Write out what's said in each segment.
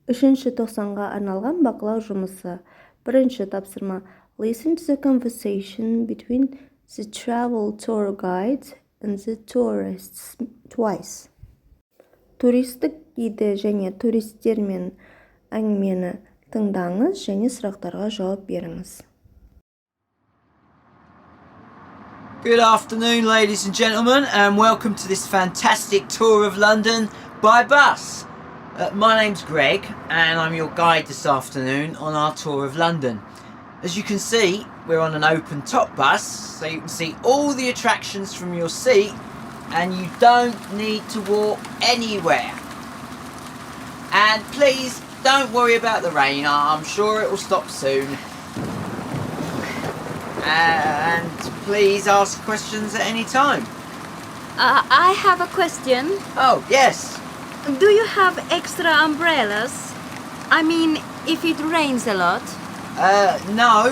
Үшінші тоқсанға арналған бақылау жұмысы. Бірінші тапсырма. Listen to the conversation between the travel tour guide and the tourists twice. Туристік гиді және туристермен әңгімені тыңдаңыз және сұрақтарға жауап беріңіз. Good afternoon, ladies and gentlemen, and welcome to this fantastic tour of London by bus. My name's Greg, and I'm your guide this afternoon on our tour of London. As you can see, we're on an open top bus, so you can see all the attractions from your seat, and you don't need to walk anywhere. And please don't worry about the rain, I'm sure it will stop soon. And please ask questions at any time. I have a question. Oh, yes. Do you have extra umbrellas? I mean, if it rains a lot. No,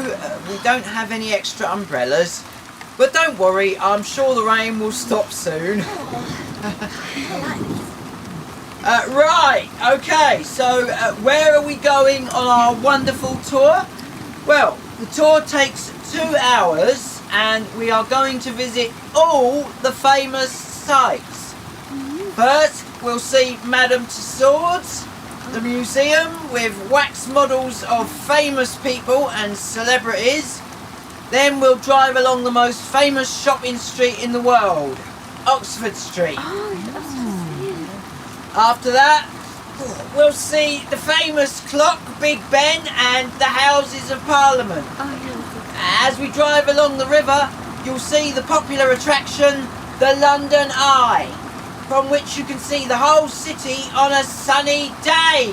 we don't have any extra umbrellas. But don't worry, I'm sure the rain will stop soon. Right, okay, so where are we going on our wonderful tour? Well, the tour takes 2 hours and we are going to visit all the famous sites. First, we'll see Madame Tussauds, the museum with wax models of famous people and celebrities. Then we'll drive along the most famous shopping street in the world, Oxford Street. After that, we'll see the famous clock, Big Ben, and the Houses of Parliament. As we drive along the river, you'll see the popular attraction, the London Eye, from which you can see the whole city on a sunny day.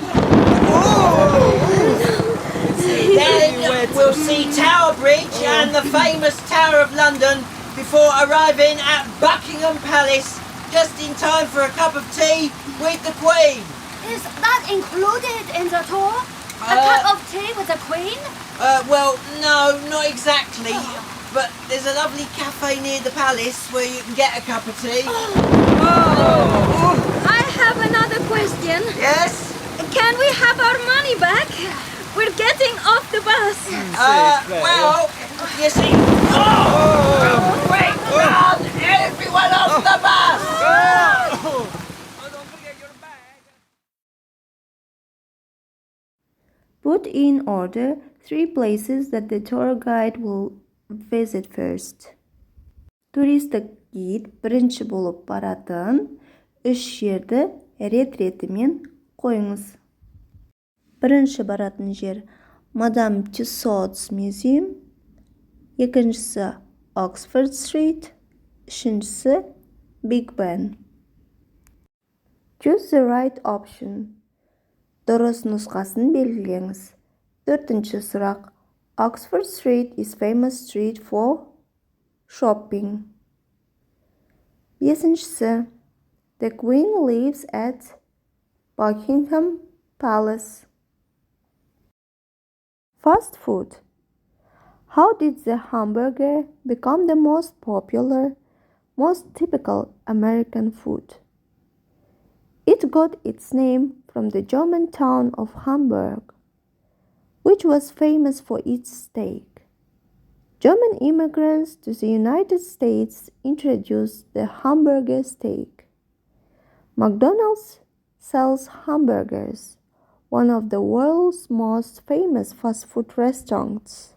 Then we'll see Tower Bridge and the famous Tower of London before arriving at Buckingham Palace just in time for a cup of tea with the Queen. Is that included in the tour? A cup of tea with the Queen? Well, no, not exactly. But there's a lovely cafe near the palace where you can get a cup of tea. I have another question. Yes? Can we have our money back? We're getting off the bus. Well, you see... Oh! Quick, run! Everyone off the bus! Don't forget your bag. Put in order 3 places that the tour guide will visit first. Туристік гид бірінші болып баратын 3 жерді рет-ретімен қойыңыз. Бірінші баратын жер Madame Tussauds Museum, екіншісі Oxford Street, үшіншісі Big Ben. Choose the right option. Дұрыс нұсқасын белгілеңіз. 4-ші сұрақ. Oxford Street is famous street for shopping. 5-ші. The Queen lives at Buckingham Palace. Fast food. How did the hamburger become the most popular, most typical American food? It got its name from the German town of Hamburg, which was famous for its steak. German immigrants to the United States introduced the hamburger steak. McDonald's sells hamburgers, one of the world's most famous fast food restaurants.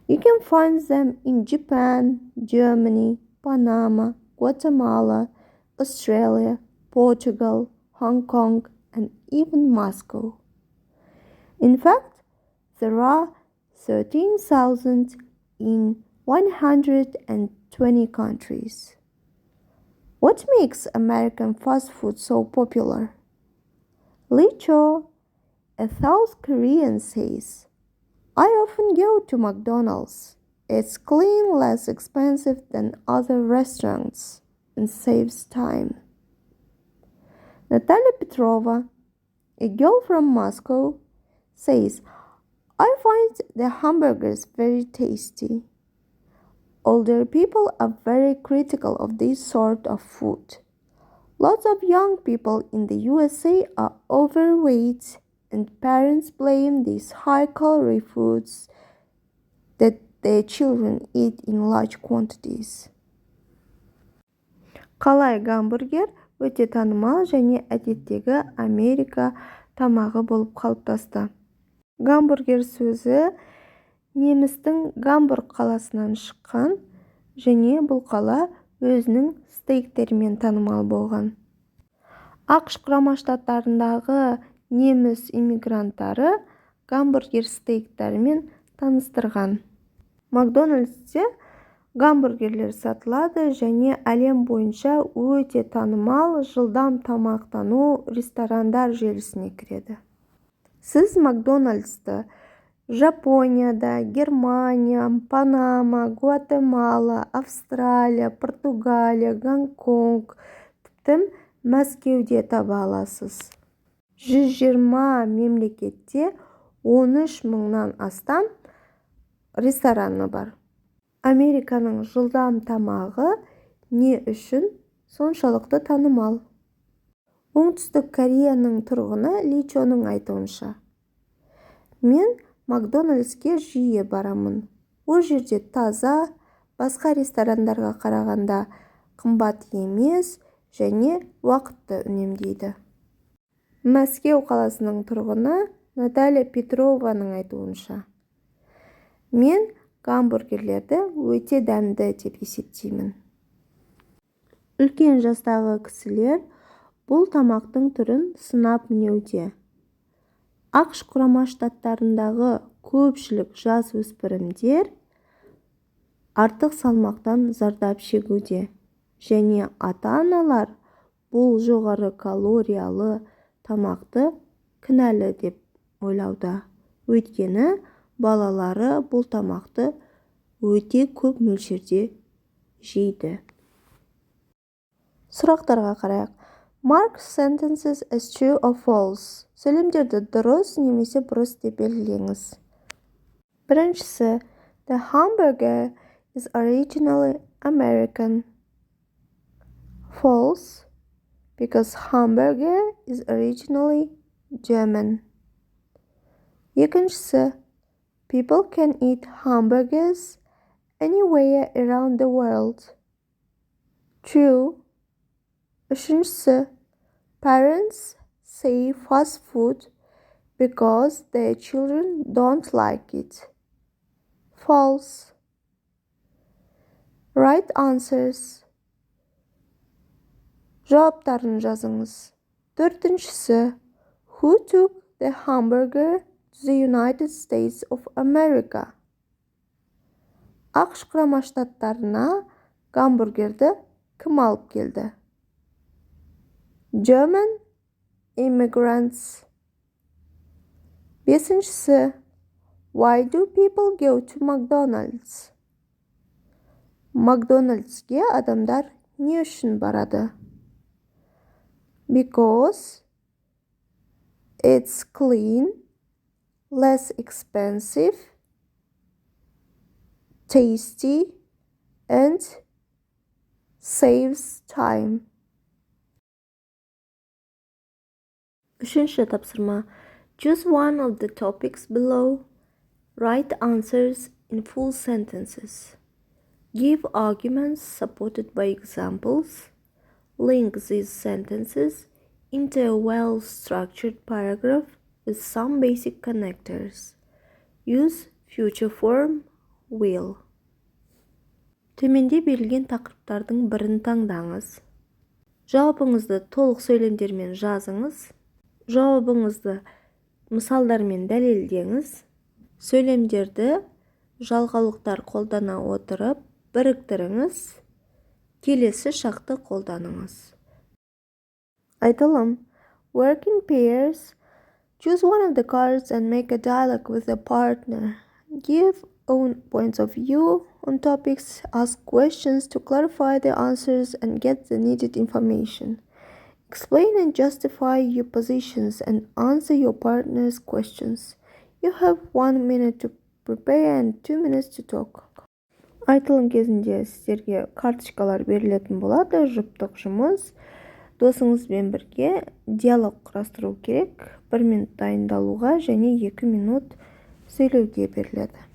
You can find them in Japan, Germany, Panama, Guatemala, Australia, Portugal, Hong Kong, and even Moscow. In fact, there are 13,000 in 120 countries. What makes American fast food so popular? Lee Cho, a South Korean, says, I often go to McDonald's. It's clean, less expensive than other restaurants, and saves time. Natalia Petrova, a girl from Moscow, says, I find the hamburgers very tasty. Older people are very critical of this sort of food. Lots of young people in the USA are overweight and parents blame these high-calorie foods that their children eat in large quantities. Қалай гамбургер өте танымал және әдеттегі Америка тамағы болып қалыптасты. Гамбургер сөзі немістің Гамбург қаласынан шыққан және бұл қала өзінің стейктерімен танымал болған. ақш құрама штаттарындағы неміс иммигранттары гамбургер стейктерімен таныстырған. McDonalds'те гамбургерлер сатылады және әлем бойынша өте танымал жылдам тамақтану ресторандар желісіне кіреді. Сіз McDonalds'ты Жапонияда, Германия, Панама, Гватемала, Австралия, Португалия, Гонконг, тіпті Мәскеуде таба аласыз. 120 мемлекетте 13 мыңнан астам рестораны бар. Американың жылдам тамағы не үшін соншалықты танымал? Оңтүстік Кореяның тұрғыны Ли Чоның айтуынша, мен McDonalds'ке жиі барамын. Ол жерде таза, басқа ресторандарға қарағанда қымбат емес және уақытты үнемдейді. Мәскеу қаласының тұрғыны Наталья Петрованың айтуынша, мен гамбургерлерді өте дәмді деп есептеймін. Үлкен жастағы кісілер бұл тамақтың түрін сынап мінеуде. ақш құрама штаттарындағы көпшілік жас өспірімдер артық салмақтан зардап шегуде және ата-аналар бұл жоғары калориялы тамақты кінәлі деп ойлауда. Өйткені балалары бұл тамақты өте көп мөлшерде жейді. Сұрақтарға қарайық. Mark sentences as true or false. Сөйлемдерді дұрыс немесе бұрыс деп белгілеңіз. Біріншісі, the hamburger is originally American. False, because hamburger is originally German. Екіншісі, people can eat hamburgers anywhere around the world. True. Үшіншісі, parents say fast food because their children don't like it. False. Right answers. Жауаптарын жазыңыз. Төртіншісі, who took the hamburger to the United States of America? ақш құрама штаттарына гамбургерді кім алып келді? German immigrants. Бесіншісі, why do people go to McDonald's? McDonald'sге адамдар не үшін барады? Because it's clean, less expensive, tasty, and saves time. Үшінші тапсырма. Choose one of the topics below. Write answers in full sentences. Give arguments supported by examples. Link these sentences into a well-structured paragraph with some basic connectors. Use future form will. Төменде берілген тақырыптардың бірін таңдаңыз. Жауабыңызды толық сөйлемдермен жазыңыз. Жауабыңызды мысалдармен дәлелдеңіз. Сөйлемдерді жалғаулықтар қолдана отырып біріктіріңіз. Келесі шақты қолданыңыз. Айтылым. Work in pairs. Choose one of the cards and make a dialogue with a partner. Give own points of view on topics. Ask questions to clarify the answers and get the needed information. Explain and justify your positions and answer your partner's questions. You have 1 minute to prepare and 2 minutes to talk. Айтылым кезінде сіздерге карточкалар берілетін болады, жұптық жұмыс. досыңызбен бірге диалог құрастыру керек. 1 минут дайындалуға және 2 минут сөйлеуге беріледі.